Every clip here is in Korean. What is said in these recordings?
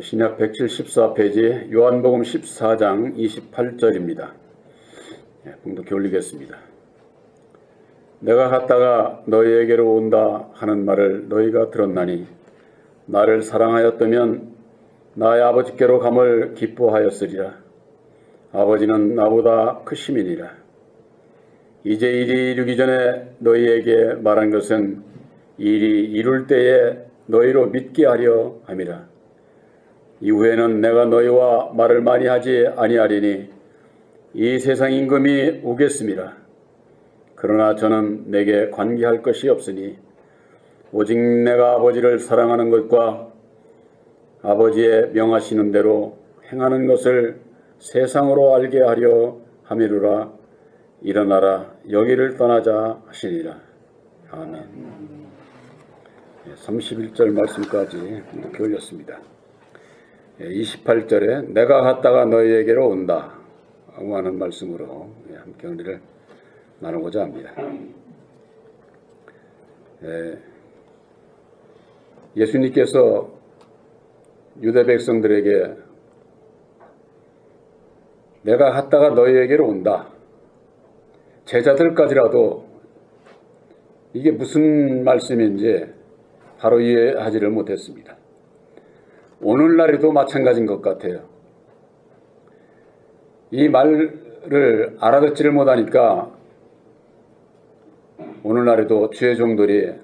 신약 174페이지 요한복음 14장 28절입니다. 봉독해 올리겠습니다. 내가 갔다가 너희에게로 온다 하는 말을 너희가 들었나니 나를 사랑하였다면 나의 아버지께로 감을 기뻐하였으리라. 아버지는 나보다 크심이니라. 이제 일이 이루기 전에 너희에게 말한 것은 일이 이룰 때에 너희로 믿게 하려 함이라. 이후에는 내가 너희와 말을 많이 하지 아니하리니 이 세상 임금이 오겠음이라. 그러나 저는 내게 관계할 것이 없으니 오직 내가 아버지를 사랑하는 것과 아버지의 명하시는 대로 행하는 것을 세상으로 알게 하려 함이로라. 일어나라 여기를 떠나자 하시니라. 아멘. 31절 말씀까지 이렇게 올렸습니다. 28절에 내가 갔다가 너희에게로 온다 하는 말씀으로 함께 은혜를 나누고자 합니다. 예수님께서 유대 백성들에게 내가 갔다가 너희에게로 온다. 제자들까지라도 이게 무슨 말씀인지 바로 이해하지를 못했습니다. 오늘날에도 마찬가지인 것 같아요. 이 말을 알아듣지를 못하니까 오늘날에도 주의 종들이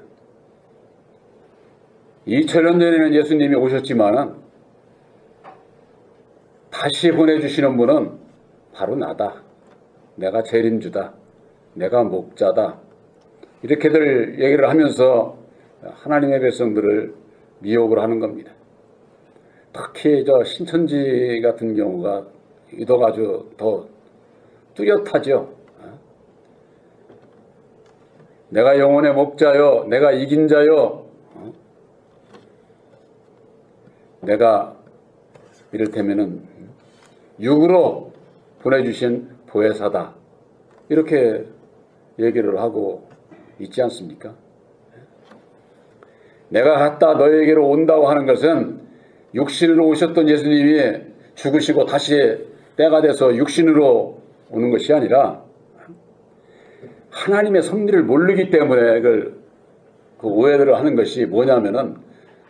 2000년 전에는 예수님이 오셨지만은 다시 보내주시는 분은 바로 나다. 내가 재림주다. 내가 목자다. 이렇게들 얘기를 하면서 하나님의 백성들을 미혹을 하는 겁니다. 특히 저 신천지 같은 경우가 유독 아주 더 뚜렷하죠. 내가 영혼의 목자요, 내가 이긴 자요, 내가 이를테면은 육으로 보내주신 보혜사다. 이렇게 얘기를 하고 있지 않습니까? 내가 갔다 너희에게로 온다고 하는 것은 육신으로 오셨던 예수님이 죽으시고 다시 때가 돼서 육신으로 오는 것이 아니라 하나님의 섭리를 모르기 때문에 그 오해들을 하는 것이 뭐냐면은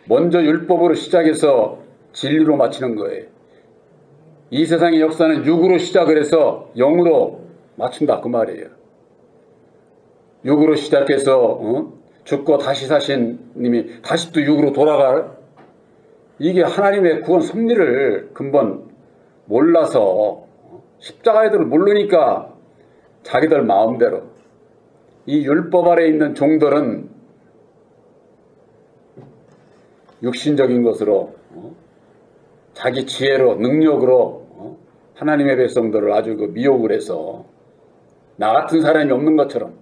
먼저 율법으로 시작해서 진리로 마치는 거예요. 이 세상의 역사는 육으로 시작을 해서 영으로 마친다 그 말이에요. 육으로 시작해서 죽고 다시 사신 님이 다시 또 육으로 돌아갈, 이게 하나님의 구원 섭리를 근본 몰라서 십자가의들을 모르니까 자기들 마음대로 이 율법 아래 있는 종들은 육신적인 것으로 자기 지혜로 능력으로 하나님의 백성들을 아주 미혹을 해서 나 같은 사람이 없는 것처럼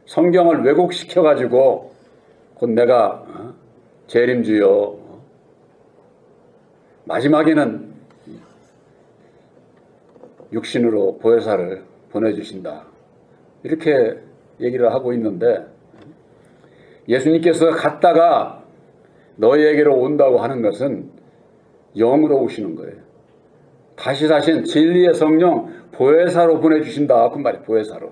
성경을 왜곡시켜 가지고 곧 내가 재림주요, 마지막에는 육신으로 보혜사를 보내주신다. 이렇게 얘기를 하고 있는데 예수님께서 갔다가 너희에게로 온다고 하는 것은 영으로 오시는 거예요. 다시 사신 진리의 성령 보혜사로 보내주신다. 그 말이 보혜사로.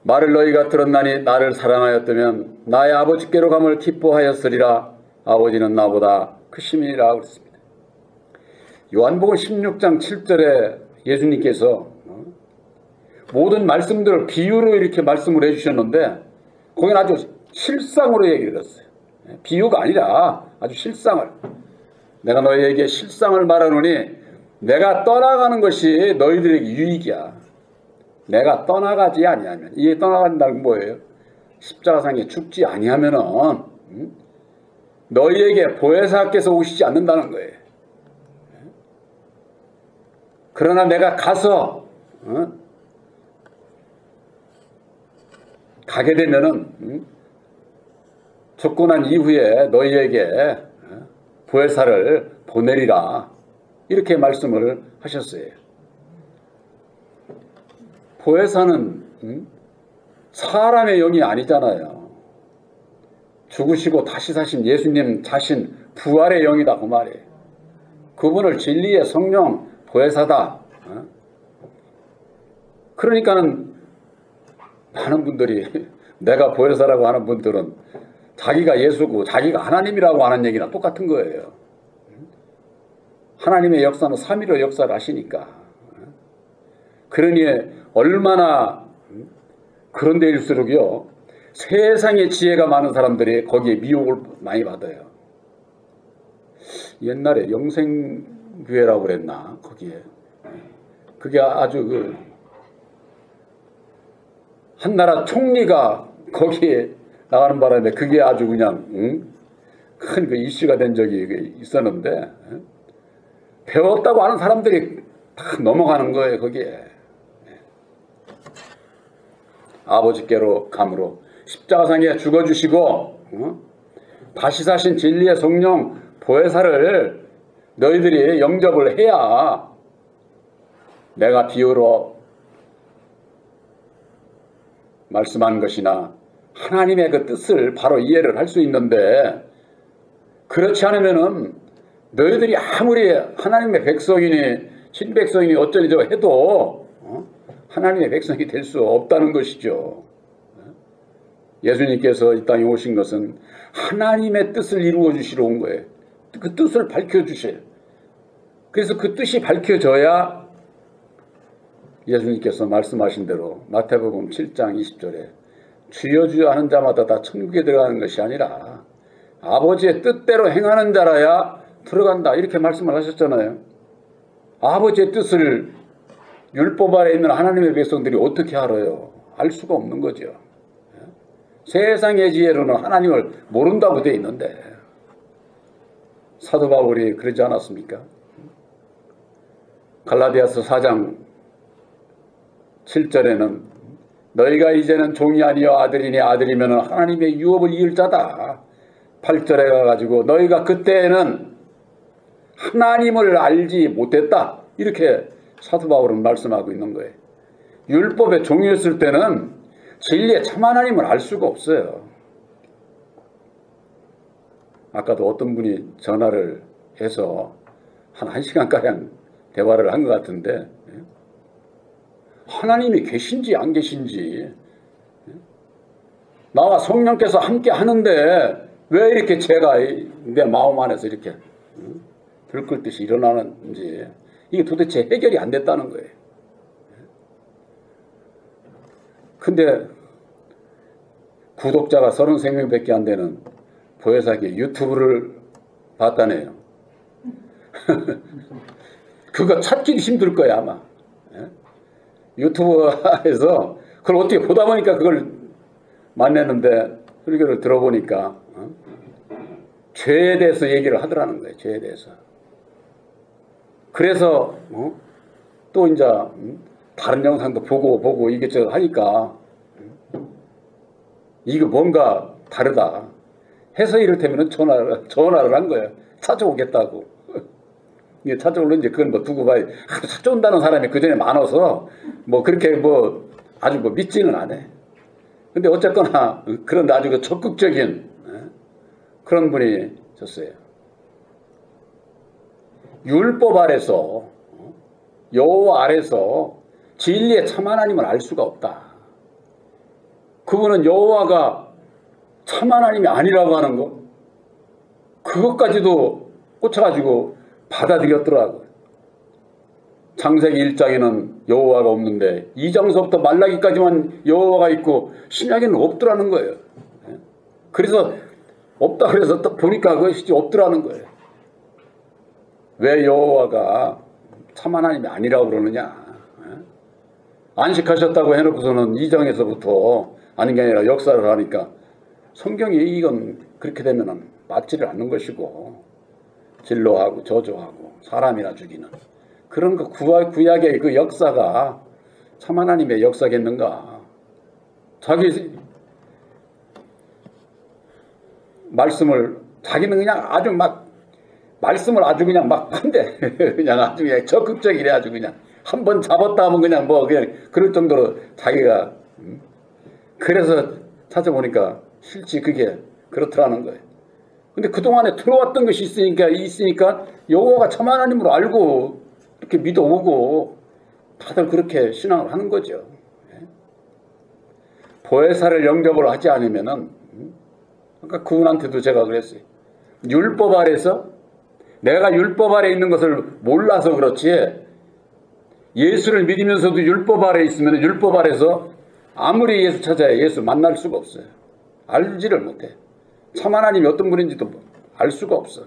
말을 너희가 들었나니 나를 사랑하였다면 나의 아버지께로 감을 기뻐하였으리라. 아버지는 나보다 크심이니라 그랬습니다. 요한복음 16장 7절에 예수님께서 모든 말씀들을 비유로 이렇게 말씀을 해주셨는데 거기는 아주 실상으로 얘기를 했어요. 비유가 아니라 아주 실상을. 내가 너희에게 실상을 말하노니 내가 떠나가는 것이 너희들에게 유익이야. 내가 떠나가지 아니하면, 이게 떠나간다는 건 뭐예요? 십자가상에 죽지 아니하면은 너희에게 보혜사께서 오시지 않는다는 거예요. 그러나 내가 가서 가게 되면은 죽고 난 이후에 너희에게 보혜사를 보내리라. 이렇게 말씀을 하셨어요. 보혜사는 사람의 영이 아니잖아요. 죽으시고 다시 사신 예수님 자신 부활의 영이다 그 말이에요. 그분을 진리의 성령 보혜사다. 그러니까는 많은 분들이 내가 보혜사라고 하는 분들은 자기가 예수고 자기가 하나님이라고 하는 얘기나 똑같은 거예요. 하나님의 역사는 삼위로 역사를 하시니까. 그러니 얼마나 그런 데일수록요 세상에 지혜가 많은 사람들이 거기에 미혹을 많이 받아요. 옛날에 영생교회라고 그랬나 거기에 그게 아주 한나라 총리가 거기에 나가는 바람에 그게 아주 그냥 큰 그 이슈가 된 적이 있었는데 배웠다고 하는 사람들이 다 넘어가는 거예요 거기에. 아버지께로 감으로 십자가상에 죽어주시고 다시 사신 진리의 성령 보혜사를 너희들이 영접을 해야 내가 비유로 말씀한 것이나 하나님의 그 뜻을 바로 이해를 할 수 있는데 그렇지 않으면은 너희들이 아무리 하나님의 백성이니 신백성이니 어쩌니 저쩌니 해도 하나님의 백성이 될 수 없다는 것이죠. 예수님께서 이 땅에 오신 것은 하나님의 뜻을 이루어 주시러 온 거예요. 그 뜻을 밝혀주셔요. 그래서 그 뜻이 밝혀져야 예수님께서 말씀하신 대로 마태복음 7장 20절에 주여 주여 하는 자마다 다 천국에 들어가는 것이 아니라 아버지의 뜻대로 행하는 자라야 들어간다 이렇게 말씀을 하셨잖아요. 아버지의 뜻을 율법 아래 있는 하나님의 백성들이 어떻게 알아요? 알 수가 없는 거죠. 세상의 지혜로는 하나님을 모른다고 되어 있는데 사도 바울이 그러지 않았습니까? 갈라디아서 4장 7절에는 너희가 이제는 종이 아니여 아들이니 아들이면 하나님의 유업을 이을 자다. 8절에 가가지고 너희가 그때에는 하나님을 알지 못했다. 이렇게 사도 바울은 말씀하고 있는 거예요. 율법의 종이었을 때는 진리의 참 하나님을 알 수가 없어요. 아까도 어떤 분이 전화를 해서 한 1시간가량 대화를 한 것 같은데 하나님이 계신지 안 계신지 나와 성령께서 함께 하는데 왜 이렇게 제가 내 마음 안에서 이렇게 들끓듯이 일어나는지 이게 도대체 해결이 안 됐다는 거예요. 근데 구독자가 33명밖에 안 되는 보혜사기 유튜브를 봤다네요. 그거 찾기도 힘들 거야 아마. 유튜브에서 그걸 어떻게 보다 보니까 그걸 만났는데 설교를 들어보니까 죄에 대해서 얘기를 하더라는 거예요. 죄에 대해서. 그래서 또 이제 다른 영상도 보고 이것저것 하니까 이거 뭔가 다르다 해서 이를테면 전화를 한 거예요. 찾아오겠다고. 이게 찾아오는지 그건 뭐 두고 봐야 찾아온다는 사람이 그 전에 많아서 뭐 그렇게 뭐 아주 뭐 믿지는 않아. 근데 어쨌거나 그런 아주 그 적극적인 그런 분이 졌어요. 율법 아래서 여호와 아래서 진리의 참 하나님을 알 수가 없다. 그분은 여호와가 참 하나님이 아니라고 하는 거 그것까지도 꽂혀가지고 받아들였더라고요. 창세기 1장에는 여호와가 없는데 2장서부터 말라기까지만 여호와가 있고 신약에는 없더라는 거예요. 그래서 없다 그래서 딱 보니까 그것이 없더라는 거예요. 왜 여호와가 참 하나님이 아니라고 그러느냐. 안식하셨다고 해놓고서는 2장에서부터 아닌 게 아니라 역사를 하니까 성경이 이건 그렇게 되면 맞지를 않는 것이고 진로하고 저주하고 사람이나 죽이는 그런 거 구약의 그 역사가 참 하나님의 역사겠는가. 자기 말씀을 자기는 그냥 아주 막 말씀을 아주 그냥 막 한대 그냥 아주 그냥 적극적이래. 아주 그냥 한번 잡았다 하면 그냥 뭐 그냥 그럴 정도로 자기가 그래서 찾아보니까 실제 그게 그렇더라는 거예요. 근데 그동안에 들어왔던 것이 있으니까 여호와가 참 하나님으로 알고 이렇게 믿어오고 다들 그렇게 신앙을 하는 거죠. 보혜사를 영접을 하지 않으면은, 그러니까 그분한테도 제가 그랬어요. 율법 아래서 내가 율법 아래 있는 것을 몰라서 그렇지, 예수를 믿으면서도 율법 아래 있으면 율법 아래서 아무리 예수 찾아야 예수 만날 수가 없어요. 알지를 못해. 참 하나님이 어떤 분인지도 알 수가 없어.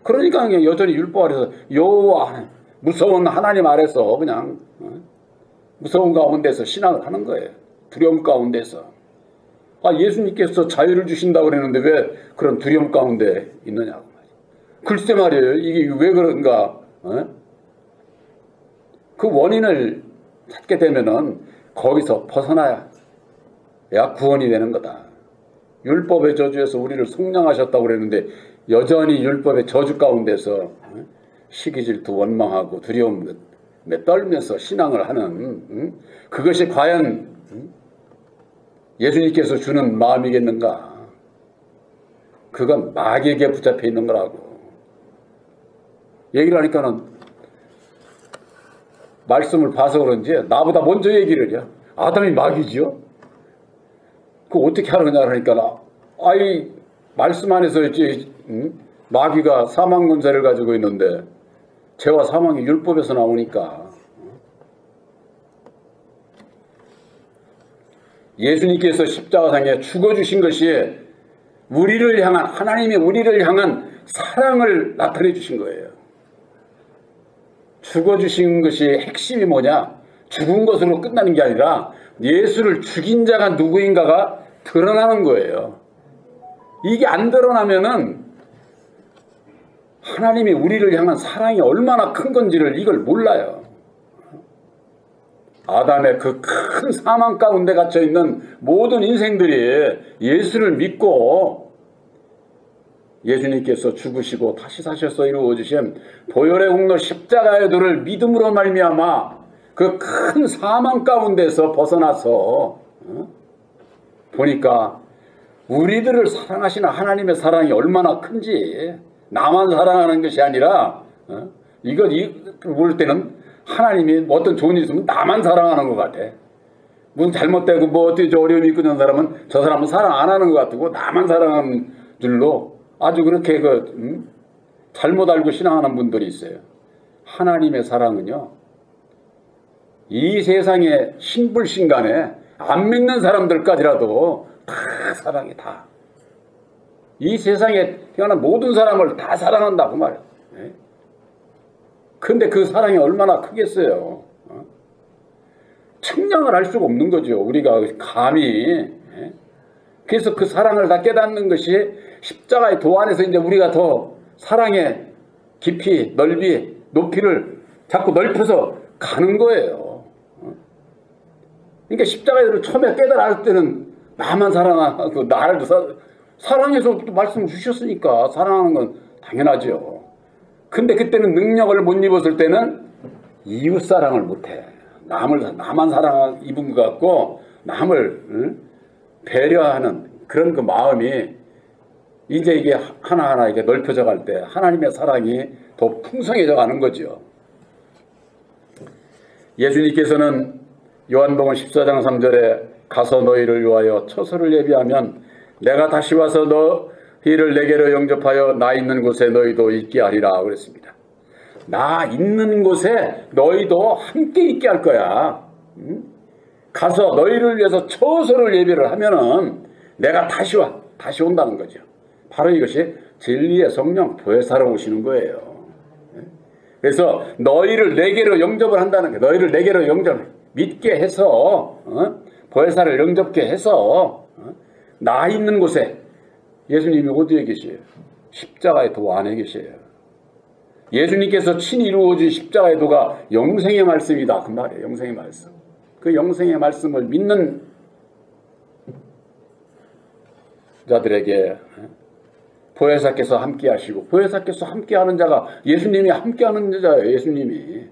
그러니까 그냥 여전히 율법 아래서 여호와 무서운 하나님 아래서 그냥 무서운 가운데서 신앙을 하는 거예요. 두려움 가운데서. 예수님께서 자유를 주신다고 그랬는데 왜 그런 두려움 가운데 있느냐고 말이에요. 글쎄 말이에요. 이게 왜 그런가? 그 원인을 찾게 되면은 거기서 벗어나야 구원이 되는 거다. 율법의 저주에서 우리를 속량하셨다고 그랬는데 여전히 율법의 저주 가운데서 시기 질투 원망하고 두려움에 떨면서 신앙을 하는 그것이 과연 예수님께서 주는 마음이겠는가? 그건 마귀에게 붙잡혀 있는 거라고 얘기를 하니까는 말씀을 봐서 그런지 나보다 먼저 얘기를 해요. 아담이 마귀지요? 그거 어떻게 하느냐 하니까 말씀 안에서 있지, 마귀가 사망 권세를 가지고 있는데 죄와 사망이 율법에서 나오니까 예수님께서 십자가상에 죽어주신 것이 우리를 향한 하나님의 우리를 향한 사랑을 나타내 주신 거예요. 죽어주신 것이 핵심이 뭐냐? 죽은 것으로 끝나는 게 아니라 예수를 죽인 자가 누구인가가 드러나는 거예요. 이게 안 드러나면은 하나님이 우리를 향한 사랑이 얼마나 큰 건지를 이걸 몰라요. 아담의 그 큰 사망 가운데 갇혀있는 모든 인생들이 예수를 믿고 예수님께서 죽으시고 다시 사셔서 이루어주신 보혈의 공로 십자가의 도를 믿음으로 말미암아 그 큰 사망 가운데서 벗어나서 보니까 우리들을 사랑하시는 하나님의 사랑이 얼마나 큰지, 나만 사랑하는 것이 아니라 이걸 볼 때는 하나님이 어떤 좋은 일 있으면 나만 사랑하는 것 같아. 무슨 잘못되고 어떻게 어려움이 있고 그런 사람은 저 사람은 사랑 안 하는 것 같고 나만 사랑하는 줄로 아주 그렇게 잘못 알고 신앙하는 분들이 있어요. 하나님의 사랑은요, 이 세상의 신불신간에 안 믿는 사람들까지라도 다 사랑이 다. 이 세상에 태어난 모든 사람을 다 사랑한다고 말이에요. 근데 그 사랑이 얼마나 크겠어요. 측량을 할 수가 없는 거죠. 우리가 감히. 그래서 그 사랑을 다 깨닫는 것이 십자가의 도 안에서 이제 우리가 더 사랑의 깊이, 넓이, 높이를 자꾸 넓혀서 가는 거예요. 그러니까 십자가의 도를 처음에 깨달을 때는 나만 사랑하고 나를 사랑해서 말씀을 주셨으니까 사랑하는 건 당연하죠. 근데 그때는 능력을 못 입었을 때는 이웃 사랑을 못해. 나만 사랑 입은 것 같고 남을 배려하는 그런 그 마음이 이제 이게 하나하나 이게 넓혀져 갈 때 하나님의 사랑이 더 풍성해져 가는 거죠. 예수님께서는 요한복음 14장 3절에 가서 너희를 위하여 처소를 예비하면 내가 다시 와서 너희를 내게로 영접하여 나 있는 곳에 너희도 있게 하리라 그랬습니다. 나 있는 곳에 너희도 함께 있게 할 거야. 가서 너희를 위해서 처소를 예비를 하면은 내가 다시 온다는 거죠. 바로 이것이 진리의 성령 보혜사로 오시는 거예요. 그래서 너희를 내게로 영접을 한다는 거예요. 너희를 내게로 믿게 해서 보혜사를 영접게 해서 나 있는 곳에 예수님이 어디에 계세요? 십자가의 도 안에 계세요. 예수님께서 친히 이루어진 십자가의 도가 영생의 말씀이다 그 말이에요. 영생의 말씀. 그 영생의 말씀을 믿는 자들에게 보혜사께서 함께 하시고 보혜사께서 함께 하는 자가 예수님이 함께 하는 자예요. 예수님이.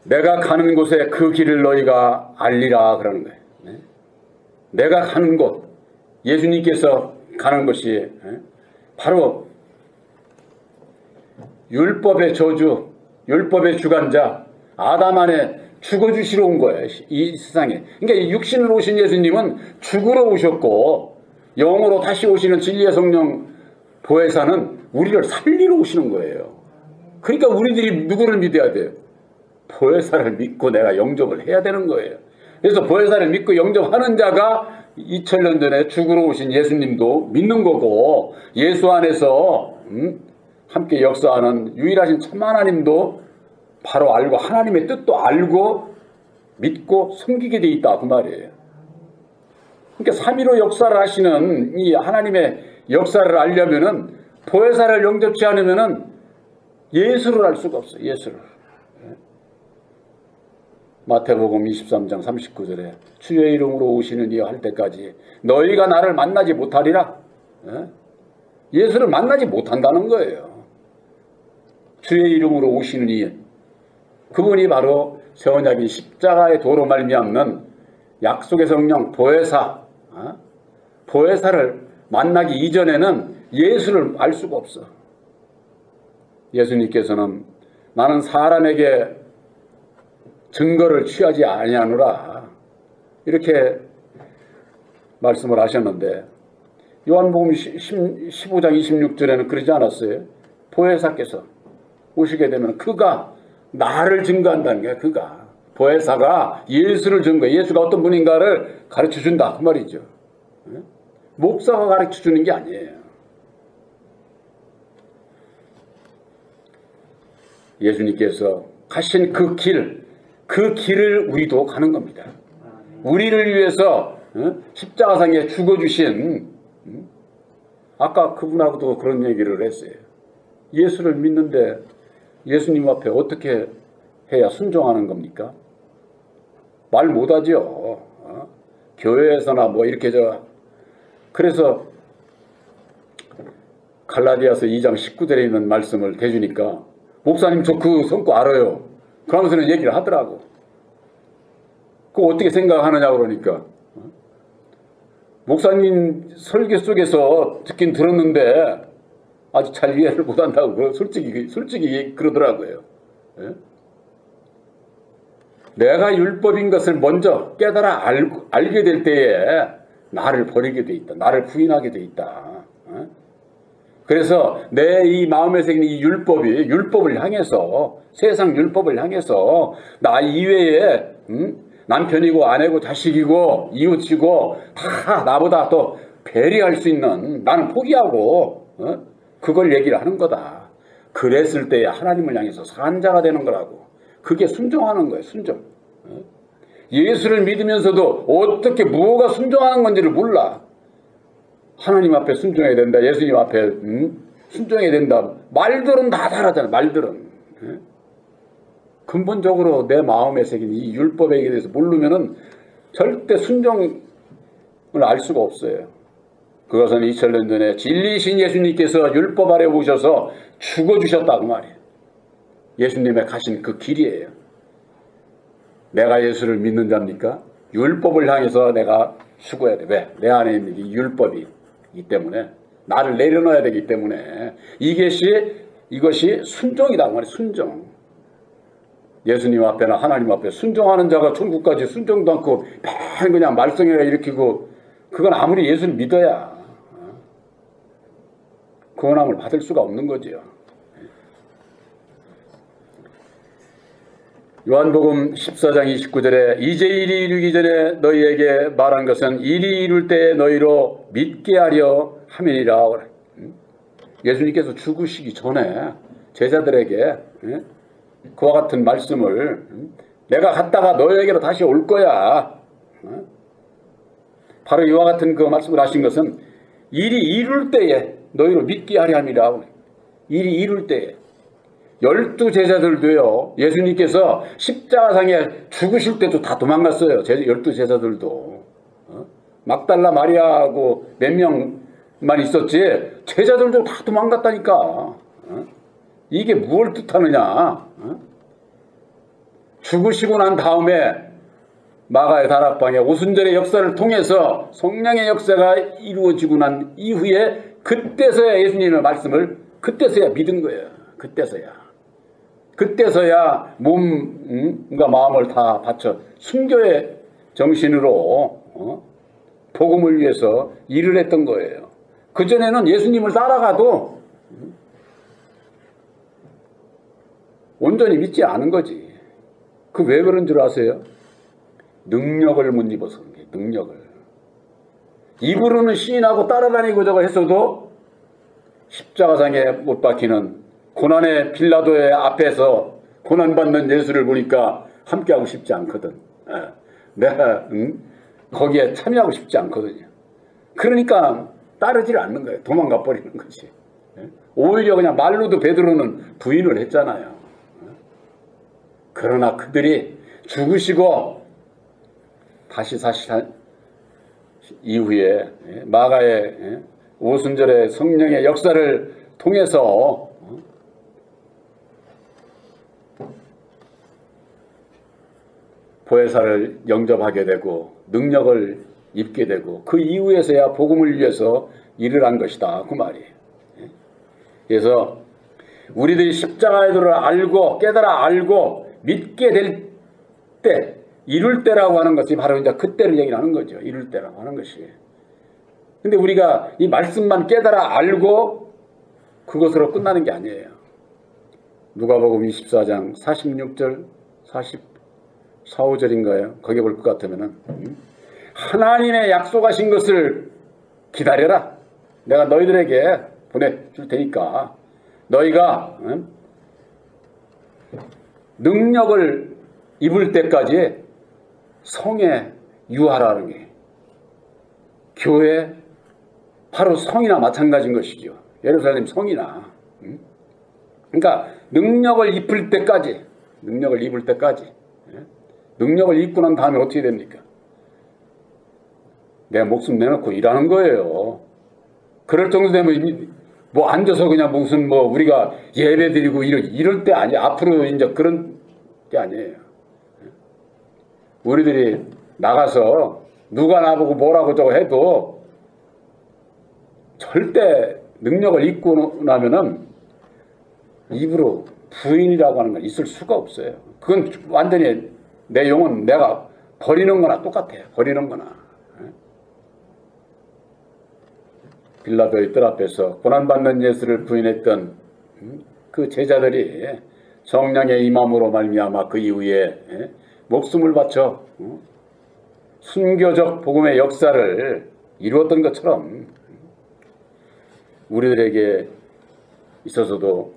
내가 가는 곳에 그 길을 너희가 알리라 그러는 거예요. 내가 가는 곳, 예수님께서 가는 곳이 바로 율법의 저주, 율법의 주관자 아담 안에 죽어주시러 온 거예요. 이 세상에. 그러니까 육신으로 오신 예수님은 죽으러 오셨고 영으로 다시 오시는 진리의 성령 보혜사는 우리를 살리러 오시는 거예요. 그러니까 우리들이 누구를 믿어야 돼요? 보혜사를 믿고 내가 영접을 해야 되는 거예요. 그래서 보혜사를 믿고 영접하는 자가 2000년 전에 죽으러 오신 예수님도 믿는 거고, 예수 안에서 함께 역사하는 유일하신 참 하나님도 바로 알고 하나님의 뜻도 알고 믿고 섬기게 돼 있다 그 말이에요. 그러니까 3위로 역사를 하시는 이 하나님의 역사를 알려면은 보혜사를 영접치 않으면은 예수를 알 수가 없어요. 예수를. 마태복음 23장 39절에 주의 이름으로 오시는 이여 할 때까지 너희가 나를 만나지 못하리라. 예수를 만나지 못한다는 거예요. 주의 이름으로 오시는 이, 그분이 바로 새 언약인 십자가의 도로 말미암는 약속의 성령 보혜사, 보혜사를 만나기 이전에는 예수를 알 수가 없어. 예수님께서는 나는 사람에게 증거를 취하지 아니하노라 이렇게 말씀을 하셨는데, 요한복음 15장 26절에는 그러지 않았어요? 보혜사께서 오시게 되면 그가 나를 증거한다는 거야. 그가 보혜사가 예수를 증거해. 예수가 어떤 분인가를 가르쳐준다 그 말이죠. 목사가 가르쳐주는 게 아니에요. 예수님께서 가신 그 길을 우리도 가는 겁니다. 우리를 위해서 십자가상에 죽어주신, 아까 그분하고도 그런 얘기를 했어요. 예수를 믿는데 예수님 앞에 어떻게 해야 순종하는 겁니까? 말 못하죠. 교회에서나 뭐 이렇게 그래서 갈라디아서 2장 19절에 있는 말씀을 대주니까 목사님 저 그 성구 알아요. 그러면서는 얘기를 하더라고. 그거 어떻게 생각하느냐 그러니까 목사님 설교 속에서 듣긴 들었는데 아주 잘 이해를 못한다고 솔직히 그러더라고요. 내가 율법인 것을 먼저 깨달아 알게 될 때에 나를 버리게 돼 있다. 나를 부인하게 돼 있다. 그래서 내 이 마음에 새긴 이 율법을 향해서, 세상 율법을 향해서 나 이외에 남편이고 아내고 자식이고 이웃이고 다 나보다 더 배려할 수 있는, 나는 포기하고 그걸 얘기를 하는 거다. 그랬을 때에 하나님을 향해서 산 자가 되는 거라고. 그게 순종하는 거예요. 순종. 예수를 믿으면서도 어떻게 무엇가 순종하는 건지를 몰라. 하나님 앞에 순종해야 된다. 예수님 앞에 순종해야 된다. 말들은 다 잘하잖아. 말들은. 근본적으로 내 마음에 새긴 이 율법에 대해서 모르면은 절대 순종을 알 수가 없어요. 그것은 2000년 전에 진리신 예수님께서 율법 아래 오셔서 죽어주셨다 그 말이에요. 예수님의 가신 그 길이에요. 내가 예수를 믿는 자입니까? 율법을 향해서 내가 죽어야 돼. 왜? 내 안에 있는 이 율법이 있기 때문에, 나를 내려놔야 되기 때문에 이것이 순종이다 그 말이에요. 순종. 예수님 앞에나 하나님 앞에 순종하는 자가 천국까지 순종도 않고 맨 그냥 말썽이나 일으키고, 그건 아무리 예수를 믿어야 구원함을 받을 수가 없는 거지요. 요한복음 14장 29절에 이제 일이 이르기 전에 너희에게 말한 것은 일이 이룰 때에 너희로 믿게 하려 함이니라. 예수님께서 죽으시기 전에 제자들에게 그와 같은 말씀을, 내가 갔다가 너희에게로 다시 올 거야. 바로 이와 같은 그 말씀을 하신 것은 일이 이룰 때에 너희로 믿게 하려 함이라. 일이 이룰 때에. 12 제자들도요, 예수님께서 십자가상에 죽으실 때도 다 도망갔어요. 12 제자들도. 막달라 마리아하고 몇 명만 있었지 제자들도 다 도망갔다니까. 이게 무엇을 뜻하느냐. 죽으시고 난 다음에 마가의 다락방에 오순절의 역사를 통해서 성령의 역사가 이루어지고 난 이후에 그때서야 예수님의 말씀을 그때서야 믿은 거예요. 그때서야 몸과 마음을 다 바쳐 순교의 정신으로 복음을 위해서 일을 했던 거예요. 그전에는 예수님을 따라가도 온전히 믿지 않은 거지. 그 왜 그런 줄 아세요? 능력을 못 입어서 그런 게, 능력을. 입으로는 시인하고 따라다니고자 했어도 십자가상에 못 박히는 고난의 빌라도의 앞에서 고난받는 예수를 보니까 함께하고 싶지 않거든. 내가 거기에 참여하고 싶지 않거든요. 그러니까 따르질 않는 거예요. 도망가 버리는 것이. 오히려 그냥 말로도 베드로는 부인을 했잖아요. 그러나 그들이 죽으시고 다시 사실 이후에 마가의 오순절의 성령의 역사를 통해서 보혜사를 영접하게 되고 능력을 입게 되고 그 이후에서야 복음을 위해서 일을 한 것이다. 그 말이에요. 그래서 우리들이 십자가의 도를 알고 깨달아 알고 믿게 될 때, 이룰 때라고 하는 것이 바로 이제 그때를 얘기하는 거죠. 이룰 때라고 하는 것이. 근데 우리가 이 말씀만 깨달아 알고 그것으로 끝나는 게 아니에요. 누가복음 24장 46절 44, 5절인가요? 거기 볼 것 같으면은 하나님의 약속하신 것을 기다려라. 내가 너희들에게 보내줄 테니까 너희가 능력을 입을 때까지 성에 유하라는 게 교회 바로 성이나 마찬가지인 것이죠. 예루살렘 성이나. 그러니까 능력을 입을 때까지 능력을 입고 난 다음에 어떻게 됩니까? 내 목숨 내놓고 일하는 거예요. 그럴 정도 되면 뭐 앉아서 그냥 무슨 뭐 우리가 예배 드리고 이럴 때 아니야. 앞으로 이제 그런 게 아니에요. 우리들이 나가서 누가 나보고 뭐라고 저거 해도 절대 능력을 입고 나면은 입으로 부인이라고 하는 건 있을 수가 없어요. 그건 완전히 내 영혼 내가 버리는 거나 똑같아요. 버리는 거나. 빌라도의 뜰 앞에서 고난받는 예수를 부인했던 그 제자들이 성령의 임함으로 말미암아 그 이후에 목숨을 바쳐 순교적 복음의 역사를 이루었던 것처럼 우리들에게 있어서도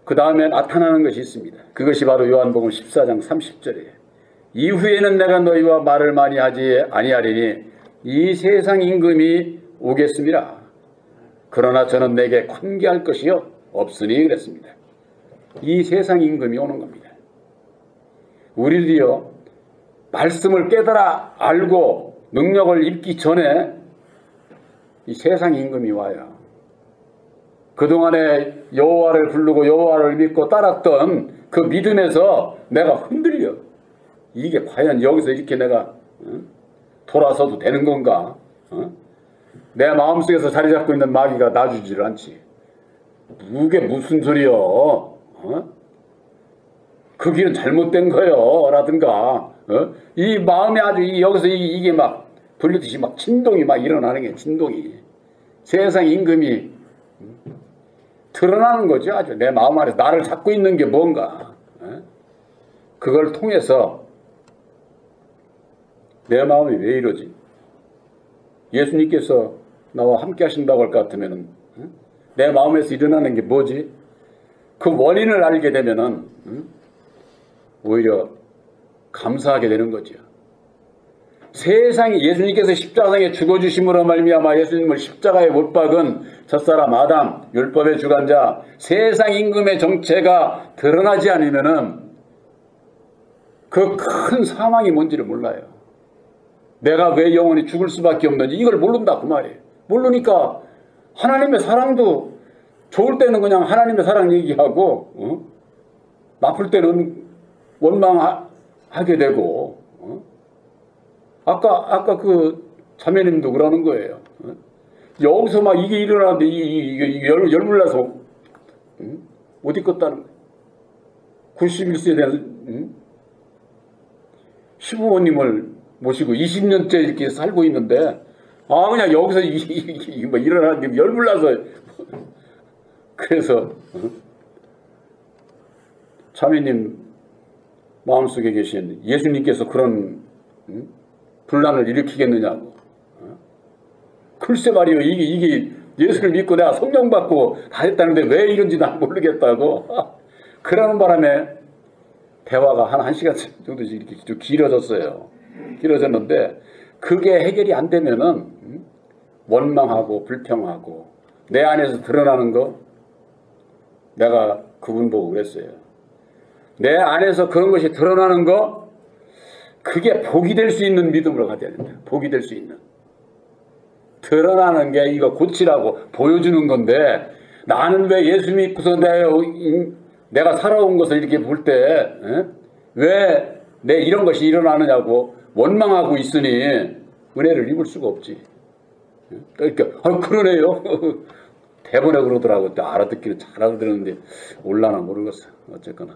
그 다음에 나타나는 것이 있습니다. 그것이 바로 요한복음 14장 30절이에요. 이후에는 내가 너희와 말을 많이 하지 아니하리니 이 세상 임금이 오겠습니다. 그러나 저는 내게 관계할 것이요 없으니 그랬습니다. 이 세상 임금이 오는 겁니다. 우리들이요 말씀을 깨달아 알고 능력을 입기 전에 이 세상 임금이 와요. 그동안에 여호와를 부르고 여호와를 믿고 따랐던 그 믿음에서 내가 흔들려. 이게 과연 여기서 이렇게 내가 돌아서도 되는 건가? 내 마음속에서 자리 잡고 있는 마귀가 놔주지를 않지. 그게 무슨 소리요? 그 길은 잘못된 거요 라든가 이 마음에 아주 여기서 이게 막 불리듯이 막 진동이 막 일어나는 게 진동이 세상 임금이 드러나는 거죠. 아주 내 마음 안에서 나를 잡고 있는 게 뭔가 그걸 통해서 내 마음이 왜 이러지? 예수님께서 나와 함께 하신다고 할 것 같으면 내 마음에서 일어나는 게 뭐지? 그 원인을 알게 되면은 오히려 감사하게 되는 거죠. 세상이 예수님께서 십자가상에 죽어주심으로 말미암아 예수님을 십자가에 못 박은 첫사람 아담, 율법의 주관자, 세상 임금의 정체가 드러나지 않으면은 그 큰 사망이 뭔지를 몰라요. 내가 왜 영원히 죽을 수밖에 없는지 이걸 모른다 그 말이에요. 모르니까 하나님의 사랑도 좋을 때는 그냥 하나님의 사랑 얘기하고 나쁠 때는 원망하게 되고, 아까 그 자매님도 그러는 거예요. 여기서 막 이게 일어나는데 이게 열불나서 못 있겠다는 거예요. 91세에 대한 시부모님을 모시고 20년째 이렇게 살고 있는데, 그냥 여기서 뭐 일어나는데 열불나서. 그래서 자매님 마음속에 계신 예수님께서 그런 분란을 일으키겠느냐고. 글쎄 말이요, 이게 예수를 믿고 내가 성령 받고 다 했다는데 왜 이런지 난 모르겠다고. 그러는 바람에 대화가 한 1시간 정도씩 이렇게 좀 길어졌어요. 길어졌는데 그게 해결이 안 되면은 원망하고 불평하고 내 안에서 드러나는 거, 내가 그분 보고 그랬어요. 내 안에서 그런 것이 드러나는 거, 그게 복이 될 수 있는 믿음으로 가져야 된다. 복이 될 수 있는. 드러나는 게 이거 고치라고 보여주는 건데, 나는 왜 예수 믿고서 내가 살아온 것을 이렇게 볼 때 왜 내 이런 것이 일어나느냐고 원망하고 있으니 은혜를 입을 수가 없지. 그러니까 그러네요. 대본에 그러더라고. 알아듣기는 잘 알아듣는데 올라나 모르겠어. 어쨌거나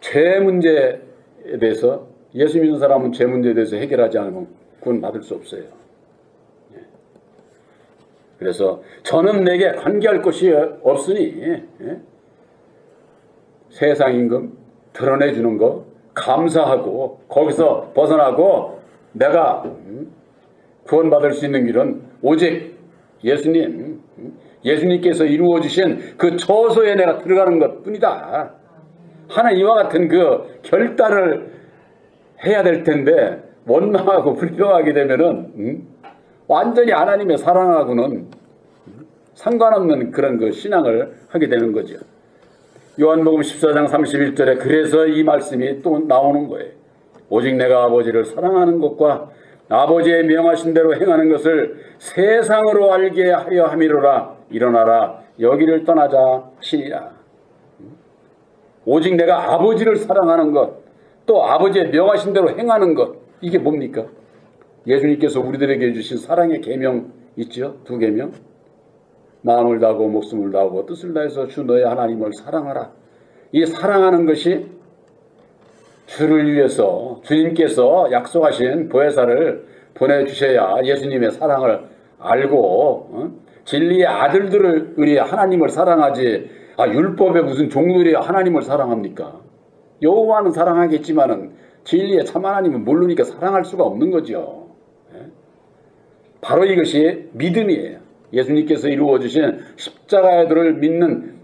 죄 문제에 대해서, 예수 믿는 사람은 죄 문제에 대해서 해결하지 않으면 구원 받을 수 없어요. 그래서 저는 내게 관계할 것이 없으니 세상 임금 드러내주는 거 감사하고 거기서 벗어나고, 내가 구원받을 수 있는 길은 오직 예수님께서 이루어주신 그 처소에 내가 들어가는 것 뿐이다 하는 이와 같은 그 결단을 해야 될 텐데, 원망하고 불평하게 되면은 완전히 하나님의 사랑하고는 상관없는 그런 그 신앙을 하게 되는 거죠. 요한복음 14장 31절에 그래서 이 말씀이 또 나오는 거예요. 오직 내가 아버지를 사랑하는 것과 아버지의 명하신 대로 행하는 것을 세상으로 알게 하려 함이로라. 일어나라, 여기를 떠나자 하시니라. 오직 내가 아버지를 사랑하는 것, 또 아버지의 명하신 대로 행하는 것, 이게 뭡니까? 예수님께서 우리들에게 주신 사랑의 계명 있죠? 2계명. 마음을 다하고 목숨을 다하고 뜻을 다해서 주 너의 하나님을 사랑하라. 이 사랑하는 것이 주를 위해서 주님께서 약속하신 보혜사를 보내주셔야 예수님의 사랑을 알고 진리의 아들들을 의리 하나님을 사랑하지, 율법의 무슨 종들이 하나님을 사랑합니까? 여호와는 사랑하겠지만은 진리의 참 하나님은 모르니까 사랑할 수가 없는 거죠. 바로 이것이 믿음이에요. 예수님께서 이루어주신 십자가의 도를 믿는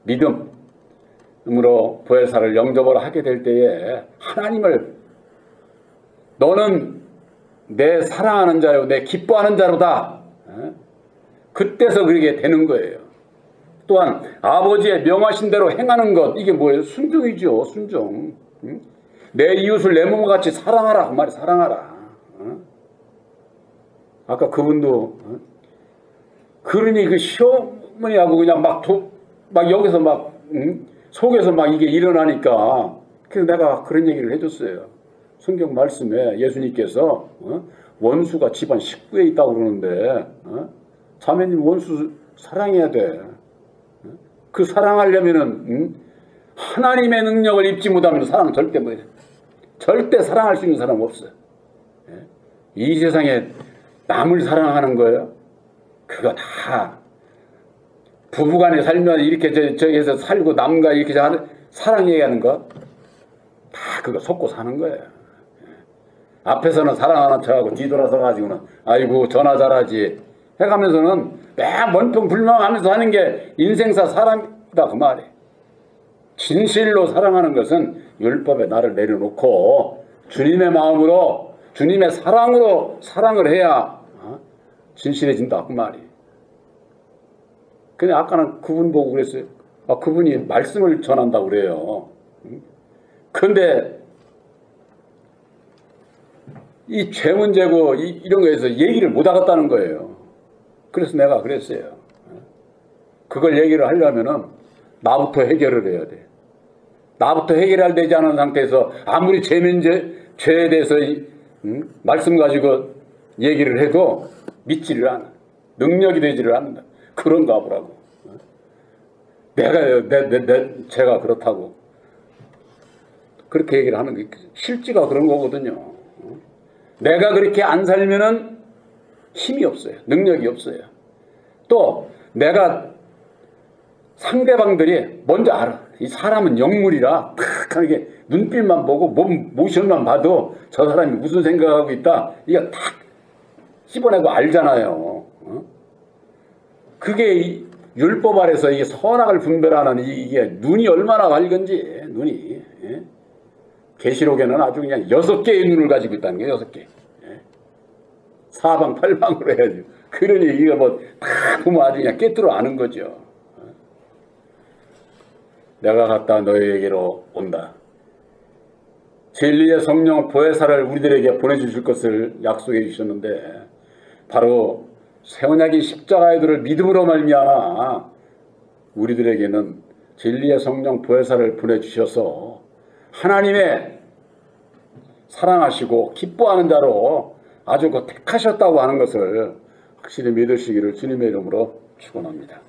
믿음으로 보혜사를 영접을 하게 될 때에 하나님을, 너는 내 사랑하는 자요 내 기뻐하는 자로다, 그때서 그렇게 되는 거예요. 또한 아버지의 명하신 대로 행하는 것, 이게 뭐예요? 순종이죠. 순종. 내 이웃을 내 몸과 같이 사랑하라, 그 말이 사랑하라. 아까 그분도 그러니 그 시어머니하고 그냥 막 여기서 막 속에서 막 이게 일어나니까, 그래서 내가 그런 얘기를 해줬어요. 성경 말씀에 예수님께서 원수가 집안 식구에 있다고 그러는데 자매님 원수 사랑해야 돼. 그 사랑하려면은 하나님의 능력을 입지 못하면 사랑 절대 못해. 절대 사랑할 수 있는 사람 없어요. 이 세상에 남을 사랑하는 거예요. 그거 다 부부간에 살면 이렇게 저기서 살고 남과 이렇게 사랑 얘기하는 거 다 그거 속고 사는 거예요. 앞에서는 사랑하는 척하고 뒤돌아서 가지고는 아이고 전화 잘하지 해가면서는 매일 원통불명하면서 하는 게 인생사 사람이다, 그 말이에요. 진실로 사랑하는 것은 율법에 나를 내려놓고 주님의 마음으로 주님의 사랑으로 사랑을 해야 진실해진다, 그 말이에요. 근데 아까는 그분 보고 그랬어요. 그분이 말씀을 전한다고 그래요. 근데 이 죄 문제고 이런 거에서 얘기를 못 하겠다는 거예요. 그래서 내가 그랬어요. 그걸 얘기를 하려면은 나부터 해결을 해야 돼. 나부터 해결해야 되지 않은 상태에서 아무리 죄에 대해서 말씀 가지고 얘기를 해도 믿지를 않아. 능력이 되지를 않는다. 그런가 보라고. 제가 그렇다고. 그렇게 얘기를 하는 게 실제가 그런 거거든요. 내가 그렇게 안 살면은 힘이 없어요. 능력이 없어요. 또 내가 상대방들이 먼저 알아. 이 사람은 영물이라 탁 하게 눈빛만 보고 모션만 봐도 저 사람이 무슨 생각하고 있다. 이거 탁 씹어내고 알잖아요. 그게 율법 아래서 이게 선악을 분별하는 이게 눈이 얼마나 밝은지 눈이. 계시록에는 아주 그냥 6개의 눈을 가지고 있다는 거예요. 6개. 사방팔방으로 해야죠. 그러니 이거 다 보면 아주 그냥 꿰뚫어 아는 거죠. 내가 갔다 너희에게로 온다. 진리의 성령 보혜사를 우리들에게 보내주실 것을 약속해 주셨는데 바로 새 언약인 십자가의 도를 믿음으로 말미암아 우리들에게는 진리의 성령 보혜사를 보내주셔서 하나님의 사랑하시고 기뻐하는 자로 아주 택하셨다고 하는 것을 확실히 믿으시기를 주님의 이름으로 축원합니다.